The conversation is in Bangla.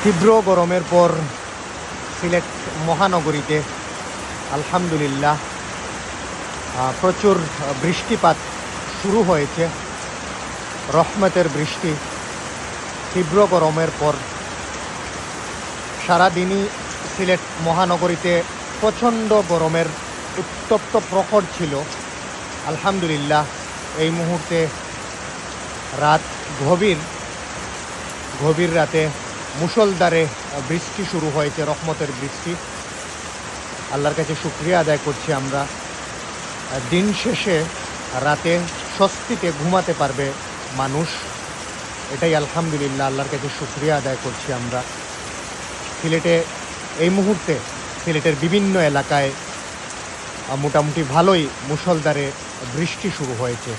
তীব্র গরমের পর সিলেট মহানগরীতে আলহামদুলিল্লাহ প্রচুর বৃষ্টিপাত শুরু হয়েছে। রহমতের বৃষ্টি। তীব্র গরমের পর সারাদিনই সিলেট মহানগরীতে প্রচণ্ড গরমের উত্তপ্ত প্রখর ছিল। আলহামদুলিল্লাহ এই মুহূর্তে রাত গভীর রাতে মুষলধারে বৃষ্টি শুরু হয়েছে, রহমতের বৃষ্টি। আল্লাহর কাছে শুকরিয়া আদায় করছি আমরা। দিন শেষে রাতে স্বস্তিতে ঘুমাতে পারবে মানুষ, এটাই আলহামদুলিল্লাহ আল্লাহর কাছে শুকরিয়া আদায় করছি আমরা। সিলেটে এই মুহূর্তে সিলেটের বিভিন্ন এলাকায় মোটামুটি ভালোই মুষলধারে বৃষ্টি শুরু হয়েছে।